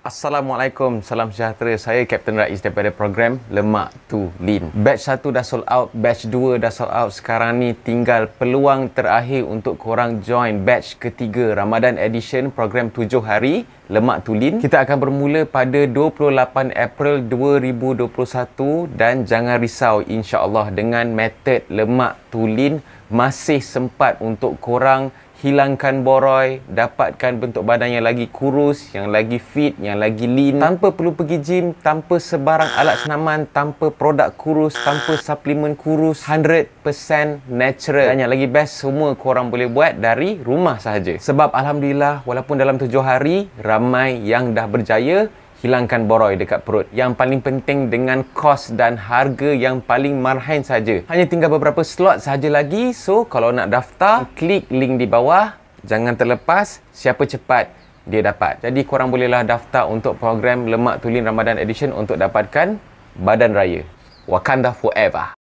Assalamualaikum, salam sejahtera. Saya Kapten Rais daripada program Lemak Tu Lean. Batch 1 dah sold out, batch 2 dah sold out. Sekarang ni tinggal peluang terakhir untuk korang join batch ketiga Ramadan Edition program 7 hari Lemak Tu Lean. Kita akan bermula pada 28 April 2021 dan jangan risau, insya-Allah dengan metod Lemak Tu Lean masih sempat untuk korang hilangkan boroi, dapatkan bentuk badan yang lagi kurus, yang lagi fit, yang lagi lean, tanpa perlu pergi gym, tanpa sebarang alat senaman, tanpa produk kurus, tanpa suplemen kurus, 100% natural. Dan yang lagi best, semua korang boleh buat dari rumah sahaja. Sebab Alhamdulillah, walaupun dalam 7 hari, ramai yang dah berjaya hilangkan boroi dekat perut. Yang paling penting dengan kos dan harga yang paling marhain saja. Hanya tinggal beberapa slot saja lagi. So, kalau nak daftar, klik link di bawah. Jangan terlepas, siapa cepat, dia dapat. Jadi, korang bolehlah daftar untuk program Lemak Tu Lean Ramadan Edition untuk dapatkan badan raya. Wakanda forever.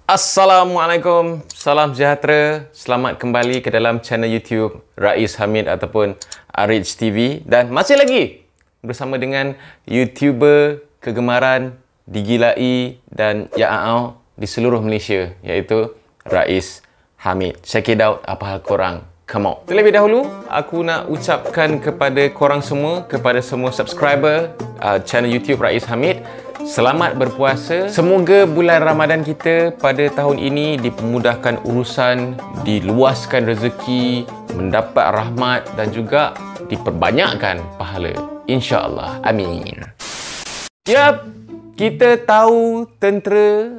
Assalamualaikum, salam sejahtera. Selamat kembali ke dalam channel YouTube Rais Hamid ataupun Arich TV. Dan masih lagi bersama dengan YouTuber kegemaran, digilai dan yaau di seluruh Malaysia, iaitu Rais Hamid. Check it out, apa hal korang? Come on. Terlebih dahulu, aku nak ucapkan kepada korang semua, kepada semua subscriber channel YouTube Rais Hamid, selamat berpuasa. Semoga bulan Ramadan kita pada tahun ini dipermudahkan urusan, diluaskan rezeki, mendapat rahmat dan juga diperbanyakkan pahala. InsyaAllah. Amin. Yap, kita tahu tentera,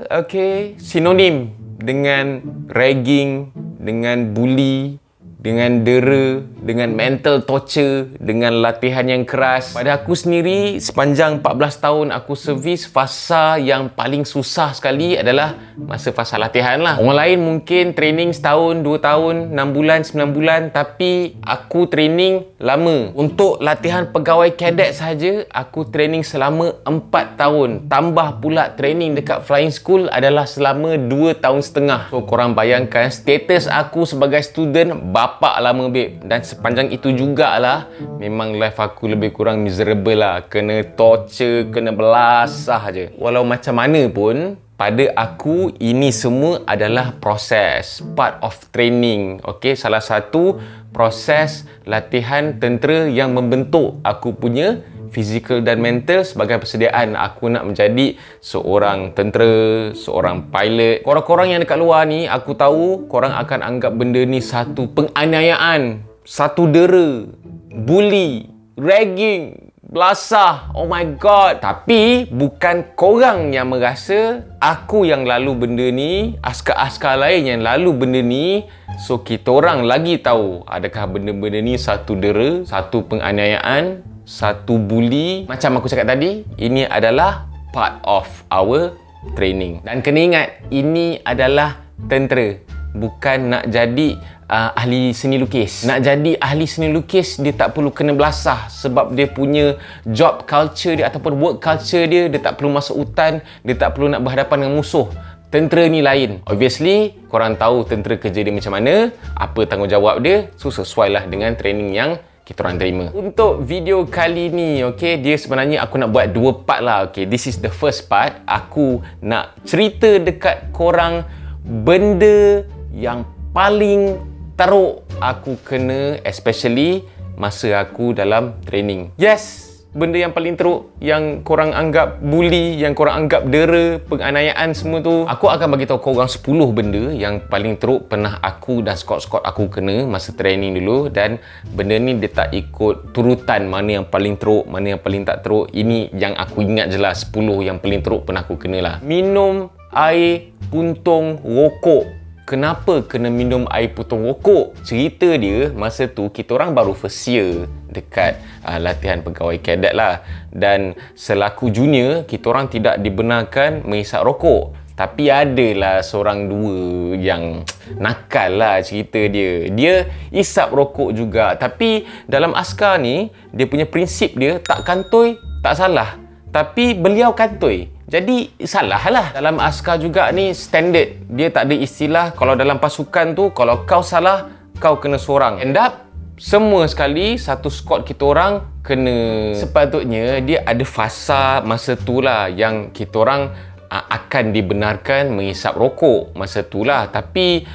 sinonim dengan ragging, dengan bully, dengan dera, dengan mental torture, dengan latihan yang keras. Pada aku sendiri, sepanjang 14 tahun aku servis, fasa yang paling susah sekali adalah masa fasa latihan lah. Orang lain mungkin training setahun, 2 tahun, 6 bulan, 9 bulan, tapi aku training lama. Untuk latihan pegawai kadet sahaja, aku training selama 4 tahun. Tambah pula training dekat flying school adalah selama 2 tahun setengah. So korang bayangkan status aku sebagai student bapak lama babe. Dan sepanjang itu jugalah memang life aku lebih kurang miserable lah. Kena torture, kena belasah je. Walau macam mana pun, pada aku ini semua adalah proses, part of training. Salah satu proses latihan tentera yang membentuk aku punya fizikal dan mental sebagai persediaan aku nak menjadi seorang tentera, seorang pilot. Korang-korang yang dekat luar ni, aku tahu korang akan anggap benda ni satu penganiayaan, satu dera, bully, ragging, belasah. Oh my god. Tapi bukan korang yang merasa, aku yang lalu benda ni, askar-askar lain yang lalu benda ni. So kita orang lagi tahu adakah benda-benda ni satu dera, satu penganiayaan, satu bully. Macam aku cakap tadi, ini adalah part of our training. Dan kena ingat, ini adalah tentera, bukan nak jadi ahli seni lukis. Nak jadi ahli seni lukis, dia tak perlu kena belasah sebab dia punya job culture dia ataupun work culture dia. Dia tak perlu masuk hutan, dia tak perlu nak berhadapan dengan musuh. Tentera ni lain. Obviously, korang tahu tentera kerja dia macam mana, apa tanggungjawab dia. So sesuailah dengan training yang kita orang terima. Untuk video kali ni, dia sebenarnya aku nak buat 2 part lah. This is the first part. Aku nak cerita dekat korang benda yang paling teruk aku kena, especially masa aku dalam training. Yes, benda yang paling teruk, yang korang anggap bully, yang korang anggap dera, penganiayaan semua tu, aku akan bagi tahu korang 10 benda yang paling teruk pernah aku dan skot-skot aku kena masa training dulu. Dan benda ni dia tak ikut turutan mana yang paling teruk, mana yang paling tak teruk. Ini yang aku ingat je lah, 10 yang paling teruk pernah aku kena lah. Minum air puntung rokok. Kenapa kena minum air puntung rokok? Cerita dia, masa tu kita orang baru first year dekat latihan pegawai kadet lah. Dan selaku junior, kita orang tidak dibenarkan menghisap rokok. Tapi adalah seorang dua yang nakal lah cerita dia. Dia isap rokok juga. Tapi dalam askar ni, dia punya prinsip dia, tak kantoi, tak salah. Tapi beliau kantoi. Jadi salah lah. Dalam askar juga ni standard. Dia tak ada istilah kalau dalam pasukan tu kalau kau salah, kau kena sorang. End up semua sekali satu squad kita orang kena. Sepatutnya dia ada fasa masa tu lah yang kita orang akan dibenarkan menghisap rokok masa tu lah. Tapi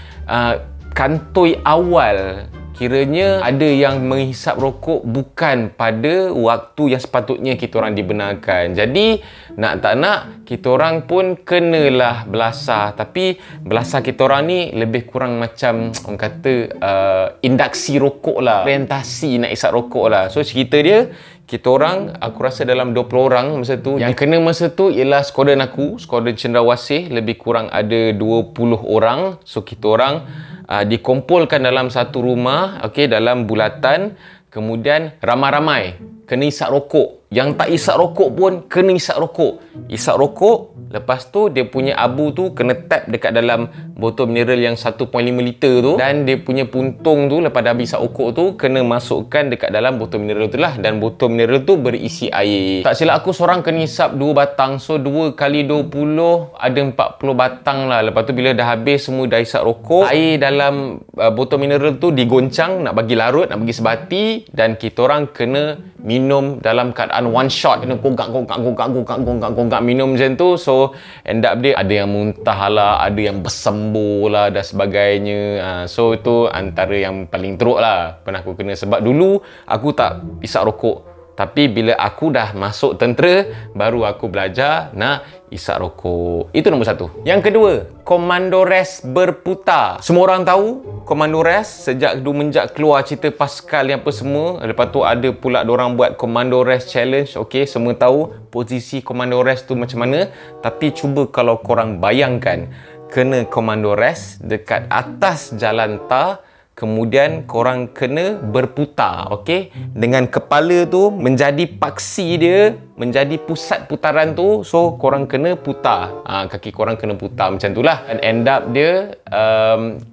kantoi awal kiranya ada yang menghisap rokok bukan pada waktu yang sepatutnya kita orang dibenarkan. Jadi nak tak nak kita orang pun kenalah belasah. Tapi belasah kita orang ni lebih kurang macam orang kata induksi rokok lah, orientasi nak hisap rokok lah. So cerita dia, kita orang aku rasa dalam 20 orang masa tu. Yang kena masa tu ialah skuadron aku, skuadron Cendrawasih, lebih kurang ada 20 orang. So kita orang dikumpulkan dalam satu rumah, okey, dalam bulatan, kemudian ramai-ramai kena isap rokok. Yang tak isap rokok pun kena isap rokok. Isap rokok, lepas tu dia punya abu tu kena tap dekat dalam botol mineral yang 1.5 liter tu, dan dia punya puntung tu lepas dah habis isap rokok tu kena masukkan dekat dalam botol mineral tu lah, dan botol mineral tu berisi air. Tak silap aku seorang kena isap 2 batang. So 2 kali 20 ada 40 batang lah. Lepas tu bila dah habis semua dah isap rokok, air dalam botol mineral tu digoncang nak bagi larut, nak bagi sebati, dan kita orang kena minum dalam keadaan one shot. Kena gogak minum macam tu. So end up dia ada yang muntah lah, ada yang bersembur lah dan sebagainya. So itu antara yang paling teruk lah pernah aku kena. Sebab dulu aku tak isap rokok, tapi bila aku dah masuk tentera baru aku belajar nak isap rokok. Itu nombor 1. Yang kedua, komando rest berputar. Semua orang tahu komando rest sejak semenjak keluar cerita Pascal ni apa semua. Lepas tu ada pula diorang buat komando rest challenge. Okey, semua tahu posisi komando rest tu macam mana. Tapi cuba kalau korang bayangkan kena komando rest dekat atas jalan tar, kemudian korang kena berputar, okey? Dengan kepala tu menjadi paksi dia, menjadi pusat putaran tu. So korang kena putar, kaki korang kena putar macam tu lah. And end up dia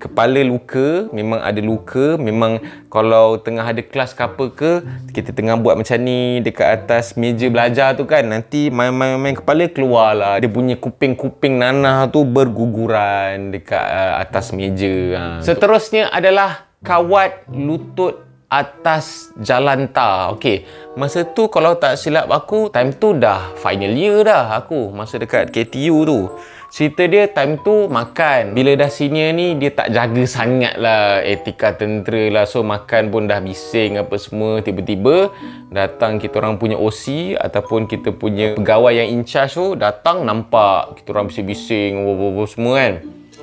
kepala luka, memang ada luka. Memang kalau tengah ada kelas ke apa ke, kita tengah buat macam ni dekat atas meja belajar tu kan, nanti main-main kepala keluar lah. Dia punya kuping-kuping nanah tu berguguran dekat atas meja. Seterusnya adalah kawat lutut atas jalan tar. Okey, masa tu kalau tak silap aku, time tu dah final year dah aku, masa dekat KTU tu. Cerita dia time tu makan, bila dah senior ni dia tak jaga sangat lah etika tentera lah. So makan pun dah bising apa semua. Tiba-tiba datang kita orang punya OC ataupun kita punya pegawai yang in charge tu datang, nampak kita orang bising-bising semua kan.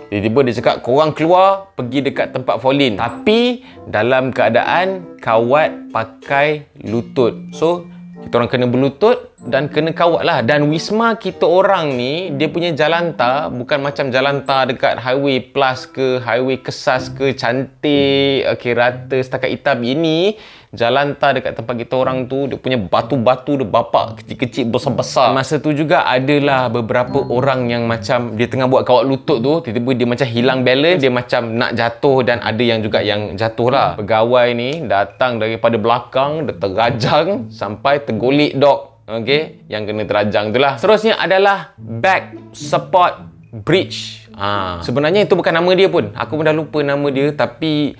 Tiba-tiba dia cakap, korang keluar pergi dekat tempat fall in, tapi dalam keadaan kawat pakai lutut. So kita orang kena berlutut dan kena kawat lah. Dan wisma kita orang ni, dia punya jalan tar bukan macam jalan tar dekat highway plus ke, highway Kesas ke, cantik, okay, rata setakat hitam. Ini jalan tar dekat tempat kita orang tu, dia punya batu-batu dia bapak kecil-kecil besar-besar. Masa tu juga adalah beberapa orang yang macam dia tengah buat kawat lutut tu, tiba-tiba dia macam hilang balance, dia macam nak jatuh, dan ada yang juga yang jatuh lah. Pegawai ni datang daripada belakang, dia terajang sampai tergolik dok. Okey, yang kena terajang tu lah. Seterusnya adalah back support bridge. Sebenarnya itu bukan nama dia pun. Aku pun dah lupa nama dia. Tapi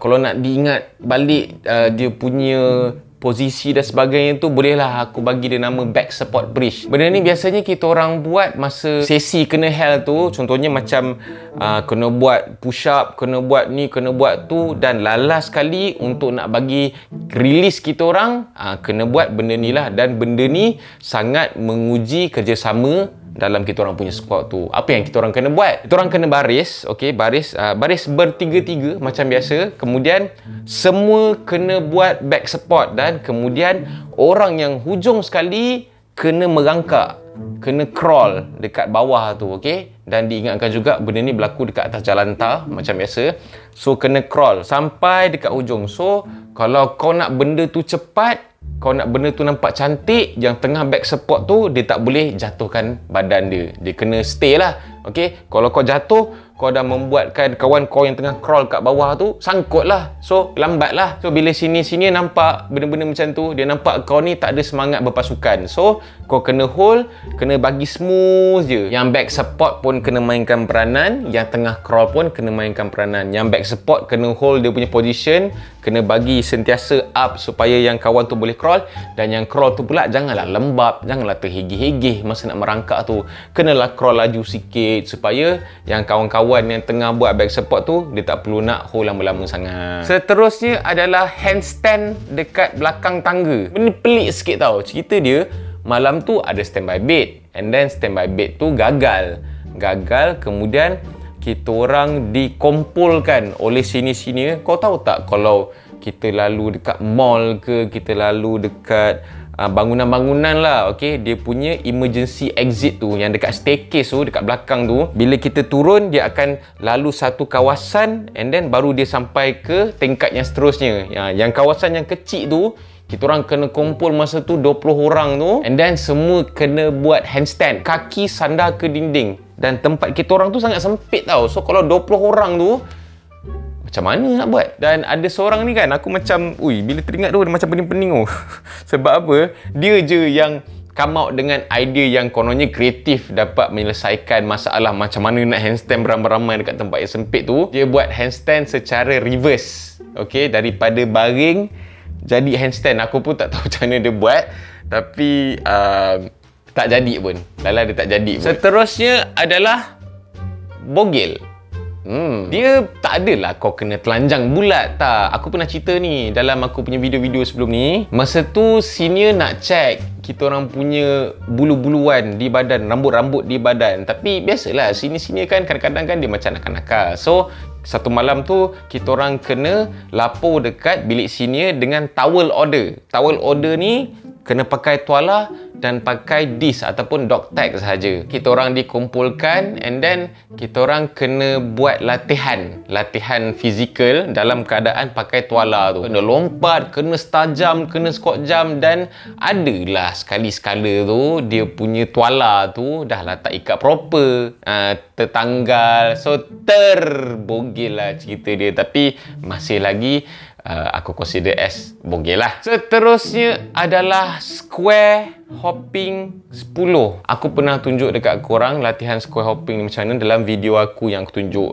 kalau nak diingat balik dia punya posisi dan sebagainya tu, bolehlah aku bagi dia nama back support bridge. Benda ni biasanya kita orang buat masa sesi kena hell tu. Contohnya macam kena buat push up, kena buat ni, kena buat tu, dan lalas sekali untuk nak bagi release kita orang, kena buat benda ni lah. Dan benda ni sangat menguji kerjasama dalam kita orang punya squad tu. Apa yang kita orang kena buat? Kita orang kena baris, okey, baris bertiga-tiga macam biasa. Kemudian semua kena buat back support, dan kemudian orang yang hujung sekali kena merangkak, kena crawl dekat bawah tu, okey. Dan diingatkan juga benda ni berlaku dekat atas jalan tar macam biasa. So kena crawl sampai dekat hujung. So kalau kau nak benda tu cepat, kau nak benda tu nampak cantik, yang tengah back support tu dia tak boleh jatuhkan badan dia. Dia kena stay lah. Okey, kalau kau jatuh, kau dah membuatkan kawan kau yang tengah crawl kat bawah tu sangkut lah. So lambat lah. So bila senior nampak benda-benda macam tu, dia nampak kau ni tak ada semangat berpasukan. So kau kena hold, kena bagi smooth je. Yang back support pun kena mainkan peranan, yang tengah crawl pun kena mainkan peranan. Yang back support kena hold dia punya position, kena bagi sentiasa up supaya yang kawan tu boleh crawl, dan yang crawl tu pula janganlah lembab, janganlah terhegeh-hegeh masa nak merangkak tu. Kenalah crawl laju sikit supaya yang kawan-kawan yang tengah buat back support tu dia tak perlu nak hold lama-lama sangat. Seterusnya adalah handstand dekat belakang tangga. Benda pelik sikit tau. Cerita dia, malam tu ada standby bed, and then standby bed tu gagal, kemudian kita orang dikumpulkan oleh senior-senior. Kau tahu tak, kalau kita lalu dekat mall ke, kita lalu dekat bangunan-bangunan lah, okey, dia punya emergency exit tu yang dekat staircase tu, dekat belakang tu, bila kita turun dia akan lalu satu kawasan and then baru dia sampai ke tingkat yang seterusnya. Yang kawasan yang kecil tu kita orang kena kumpul masa tu 20 orang tu, and then semua kena buat handstand, kaki sandar ke dinding, dan tempat kita orang tu sangat sempit tau. So kalau 20 orang tu macam mana nak buat? Dan ada seorang ni kan, aku macam, ui, bila teringat tu dia macam pening-pening tu. Sebab apa? Dia je yang come out dengan idea yang kononnya kreatif, dapat menyelesaikan masalah macam mana nak handstand beramai-ramai dekat tempat yang sempit tu. Dia buat handstand secara reverse, okey, daripada baring jadi handstand. Aku pun tak tahu macam mana dia buat, tapi tak jadi pun. Lala dia tak jadi pun. Seterusnya adalah bogel. Dia tak adalah kau kena telanjang bulat, tak. Aku pernah cerita ni dalam aku punya video-video sebelum ni. Masa tu senior nak check kita orang punya bulu-buluan di badan, rambut-rambut di badan. Tapi biasalah senior-senior kan kadang-kadang kan dia macam nakal-nakal. So satu malam tu kita orang kena lapor dekat bilik senior dengan towel order. Towel order ni kena pakai tuala dan pakai disk ataupun dog tag sahaja. Kita orang dikumpulkan and then kita orang kena buat latihan fizikal dalam keadaan pakai tuala tu. Kena lompat, kena star jump, kena squat jump, dan adalah sekali-sekala tu dia punya tuala tu dah lah tak ikat proper, tertanggal. So terbogel lah cerita dia, tapi masih lagi aku consider as bogel lah. Seterusnya adalah square hopping 10. Aku pernah tunjuk dekat korang latihan square hopping macam mana dalam video aku yang aku tunjuk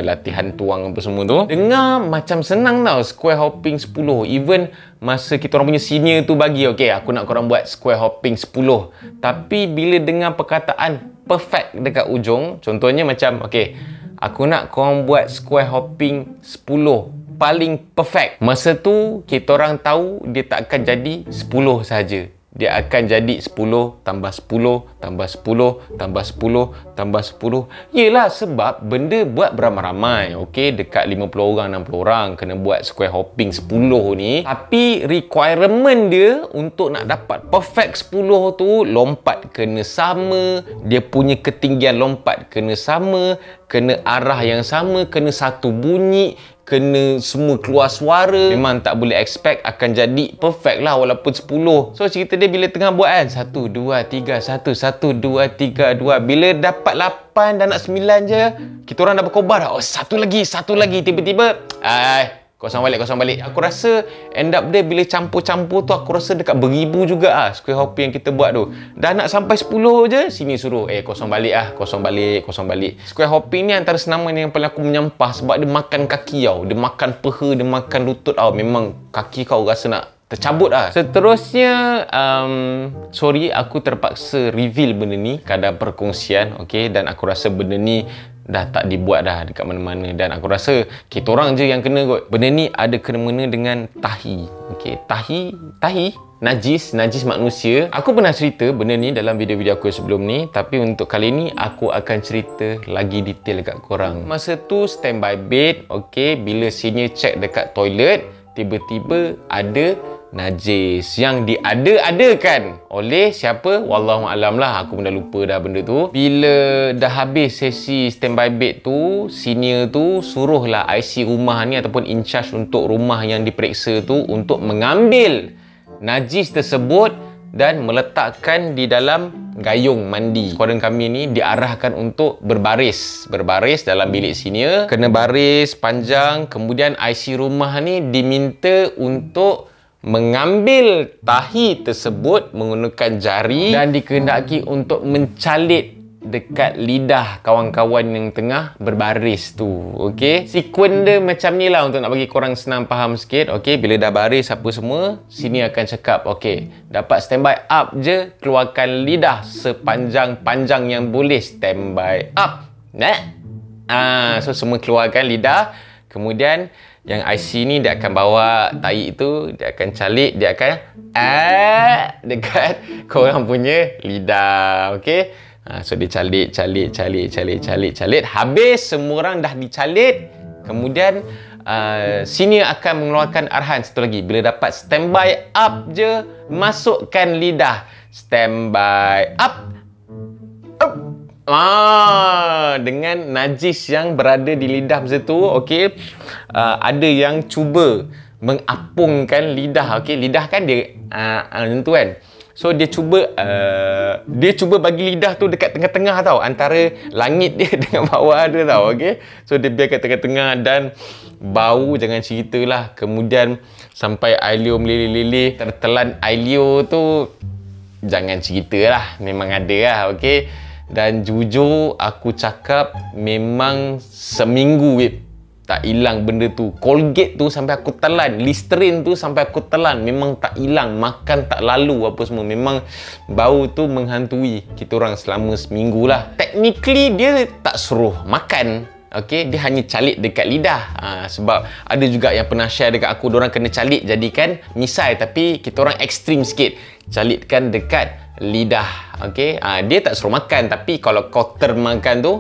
latihan tuang apa semua tu. Dengar macam senang tau square hopping 10. Even masa kita orang punya senior tu bagi, okay, aku nak korang buat square hopping 10. Tapi bila dengar perkataan perfect dekat ujung, contohnya macam, okay, aku nak korang buat square hopping 10 paling perfect. Masa tu kita orang tahu dia tak akan jadi 10 saja. Dia akan jadi 10 tambah 10 tambah 10 tambah 10 tambah 10. Yelah, sebab benda buat beramai-ramai. Okey, dekat 50 orang, 60 orang kena buat square hopping 10 ni. Tapi requirement dia untuk nak dapat perfect 10 tu, lompat kena sama, dia punya ketinggian lompat kena sama, kena arah yang sama, kena satu bunyi, kena semua keluar suara. Memang tak boleh expect akan jadi perfect lah walaupun 10. So cerita dia bila tengah buat kan, 1, 2, 3, 1, 1, 2, 3, 2. Bila dapat 8 dan nak 9 je, kita orang dah berkobar dah. Oh, satu lagi. Tiba-tiba, kosong balik. Aku rasa end up dia bila campur-campur tu, aku rasa dekat beribu juga square hopping yang kita buat tu. Dah nak sampai 10 je, sini suruh kosong balik. Square hopping ni antara senaman yang paling aku menyampah sebab dia makan kaki tau. Dia makan peha, dia makan lutut tau. Memang kaki kau rasa nak tercabut Seterusnya, sorry aku terpaksa reveal benda ni kadar perkongsian, okay, dan aku rasa benda ni dah tak dibuat dah dekat mana-mana, dan aku rasa kita orang je yang kena kot. Benda ni ada kena-mena dengan tahi. Okay, tahi najis manusia. Aku pernah cerita benda ni dalam video-video aku sebelum ni, tapi untuk kali ni aku akan cerita lagi detail dekat korang. Masa tu standby bed, okay, bila senior check dekat toilet, tiba-tiba ada najis yang diada-adakan oleh siapa? Wallahualam lah, aku pun dah lupa dah benda tu. Bila dah habis sesi standby bed tu, senior tu suruhlah IC rumah ni ataupun in charge untuk rumah yang diperiksa tu untuk mengambil najis tersebut dan meletakkan di dalam gayung mandi. Skuadron kami ni diarahkan untuk berbaris dalam bilik senior, kena baris panjang. Kemudian IC rumah ni diminta untuk mengambil tahi tersebut menggunakan jari dan dikehendaki untuk mencalit dekat lidah kawan-kawan yang tengah berbaris tu. Okey, sekuen dia macam ni lah untuk nak bagi korang senang faham sikit. Okey, bila dah baris apa semua, sini akan cakap, okey, dapat standby up je, keluarkan lidah sepanjang-panjang yang boleh. Standby up. So semua keluarkan lidah. Kemudian yang IC ni dia akan bawa tahi itu, dia akan calik, dia akan dekat korang punya lidah. Okey. So dia calit. Habis semua orang dah dicalit. Kemudian senior akan mengeluarkan arahan satu lagi. Bila dapat standby up je, masukkan lidah. Standby up. Dengan najis yang berada di lidah masa tu, okey. Ada yang cuba mengapungkan lidah. Okey, lidah kan dia macam tu kan. So dia cuba bagi lidah tu dekat tengah-tengah tau, antara langit dia dengan bawah dia tau. Okey, so dia biar kat tengah-tengah dan bau jangan ceritalah. Kemudian sampai ailio meleleh-leleh, tertelan ailio tu jangan ceritalah, memang ada lah. Okey, dan jujur aku cakap memang seminggu tak hilang benda tu. Colgate tu sampai aku telan, Listerine tu sampai aku telan, memang tak hilang. Makan tak lalu apa semua, memang bau tu menghantui kita orang selama seminggu lah. Technically dia tak suruh makan, okey, dia hanya calik dekat lidah. Sebab ada juga yang pernah share dekat aku, diorang kena calik jadikan misai, tapi kita orang ekstrim sikit, calitkan dekat lidah. Okey, dia tak suruh makan, tapi kalau kau termakan tu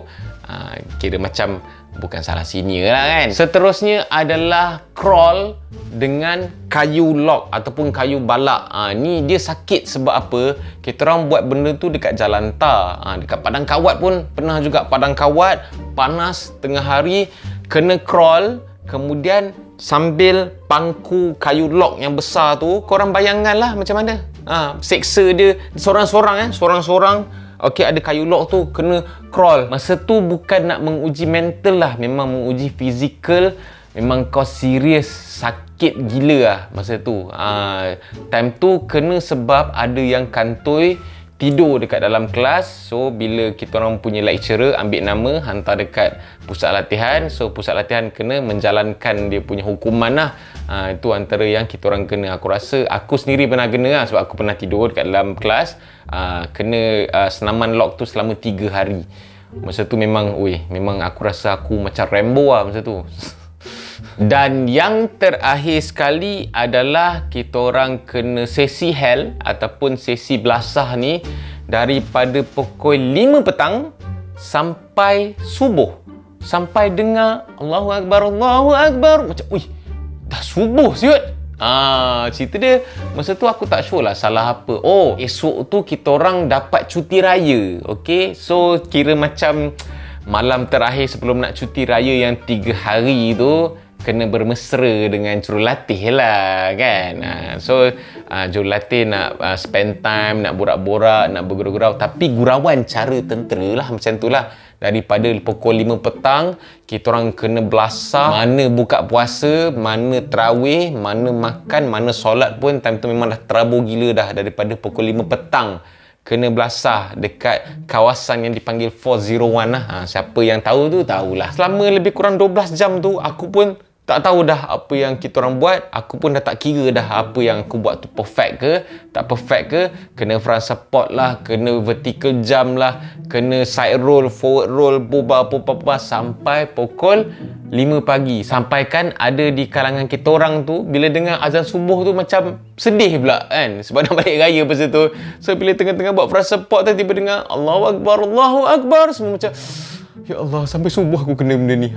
kira macam bukan salah senior lah kan. Seterusnya adalah crawl dengan kayu lock ataupun kayu balak. Ni dia sakit sebab apa? Kita orang buat benda tu dekat jalan tar. Dekat padang kawat pun pernah juga. Padang kawat, panas, tengah hari, kena crawl. Kemudian sambil pangku kayu lock yang besar tu, korang bayangkan lah macam mana. Seksa dia sorang-sorang. Okey, ada kayu lock tu, kena crawl. Masa tu bukan nak menguji mental lah, memang menguji fizikal. Memang kau serius, sakit gila lah masa tu. Time tu kena sebab ada yang kantoi tidur dekat dalam kelas. So bila kita orang punya lecturer ambil nama, hantar dekat pusat latihan. So pusat latihan kena menjalankan dia punya hukuman lah. Itu antara yang kita orang kena. Aku rasa aku sendiri pernah kena lah, sebab aku pernah tidur dekat dalam kelas. Kena senaman lock tu selama 3 hari. Masa tu memang aku rasa aku macam Rambo lah masa tu. Dan yang terakhir sekali adalah kita orang kena sesi hell ataupun sesi belasah ni daripada pukul 5 petang sampai subuh. Sampai dengar Allahu Akbar, Allahu Akbar. Macam, dah subuh siut. Cerita dia, masa tu aku tak sure lah salah apa. Esok tu kita orang dapat cuti raya. Okay, so kira macam malam terakhir sebelum nak cuti raya yang 3 hari tu, kena bermesra dengan jurulatih lah kan. So jurulatih nak spend time, nak borak-borak, nak bergurau-gurau, tapi gurauan cara tentera lah, macam tu lah. Daripada pukul 5 petang kita orang kena belasah, mana buka puasa, mana tarawih, mana makan, mana solat pun time tu memang dah terabur gila dah. Daripada pukul 5 petang kena belasah dekat kawasan yang dipanggil 401 lah. Siapa yang tahu tu tahulah. Selama lebih kurang 12 jam tu aku pun tak tahu dah apa yang kita orang buat. Aku pun dah tak kira dah apa yang aku buat tu perfect ke tak perfect ke. Kena front support lah, kena vertical jump lah, kena side roll, forward roll, boba sampai pukul 5 pagi. Sampaikan ada di kalangan kita orang tu bila dengar azan subuh tu macam sedih pula kan, sebab nak balik raya pasal tu. So bila tengah-tengah buat front support tu, tiba dengar Allahu Akbar, Allahu Akbar, semua macam ya Allah, sampai subuh aku kena benda ni.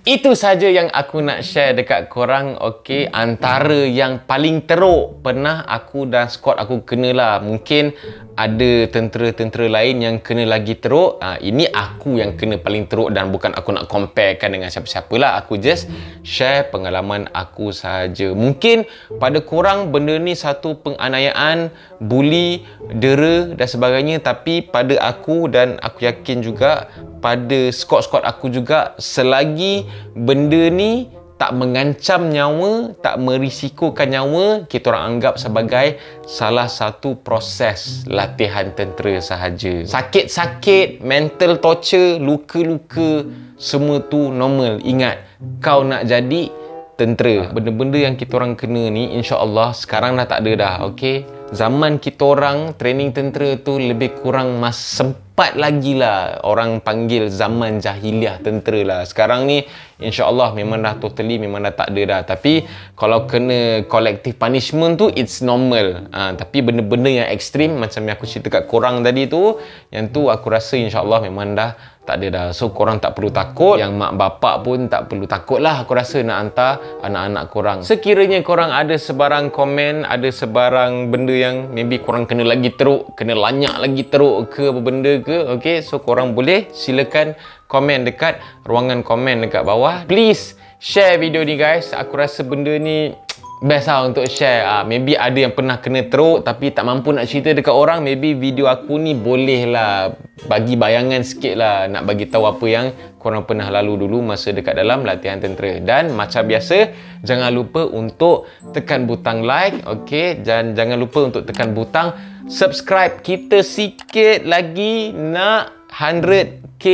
Itu saja yang aku nak share dekat korang. Okey, antara yang paling teruk pernah aku dan squad aku kena lah. Mungkin ada tentera-tentera lain yang kena lagi teruk. Ini aku yang kena paling teruk dan bukan aku nak comparekan dengan siapa-siapa lah. Aku just share pengalaman aku saja. Mungkin pada korang benda ni satu penganiayaan, bully, dera dan sebagainya, tapi pada aku dan aku yakin juga pada squad-squad aku juga, selagi benda ni tak mengancam nyawa, tak merisikokan nyawa, kita orang anggap sebagai salah satu proses latihan tentera sahaja. Sakit-sakit, mental torture, luka-luka, semua tu normal. Ingat, kau nak jadi tentera. Benda-benda yang kita orang kena ni, insya-Allah sekarang dah tak ada dah. Okey, zaman kita orang training tentera tu lebih kurang sempat lagi lah orang panggil zaman jahiliah tentera lah. Sekarang ni insya-Allah memang dah totally memang dah tak ada dah. Tapi kalau kena collective punishment tu it's normal. Tapi benda-benda yang ekstrim macam yang aku cerita kat korang tadi tu, yang tu aku rasa insya-Allah memang dah tak ada dah. So korang tak perlu takut. Yang mak bapak pun tak perlu takut lah, aku rasa, nak hantar anak-anak korang. Sekiranya korang ada sebarang komen, ada sebarang benda yang maybe korang kena lagi teruk, kena lanyak lagi teruk ke apa benda ke, okay, so korang boleh silakan komen dekat ruangan komen dekat bawah. Please share video ni guys. Aku rasa benda ni best lah untuk share. Maybe ada yang pernah kena teruk tapi tak mampu nak cerita dekat orang. Maybe video aku ni boleh lah bagi bayangan sikit lah, nak bagi tahu apa yang korang pernah lalu dulu masa dekat dalam latihan tentera. Dan macam biasa, jangan lupa untuk tekan butang like, okay? Dan jangan lupa untuk tekan butang subscribe. Kita sikit lagi nak 100k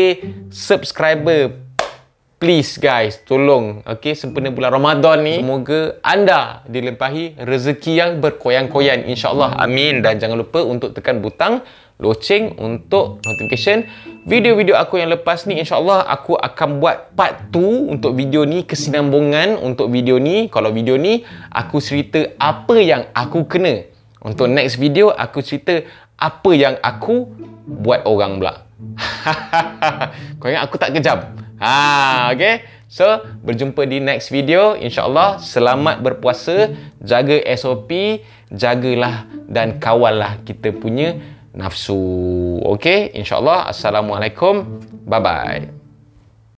subscriber. Please guys, tolong, okay, sempena bulan Ramadan ni, semoga anda dilimpahi rezeki yang berkoyan-koyan, insya-Allah, amin. Dan jangan lupa untuk tekan butang loceng untuk notification video-video aku yang lepas ni. InsyaAllah aku akan buat part 2 untuk video ni, kesinambungan untuk video ni. Kalau video ni aku cerita apa yang aku kena, untuk next video aku cerita apa yang aku buat orang pula. Kau ingat aku tak kejam? Okay. So, berjumpa di next video. InsyaAllah, selamat berpuasa, jaga SOP, jagalah dan kawallah kita punya nafsu. Okay, insyaAllah. Assalamualaikum. Bye-bye.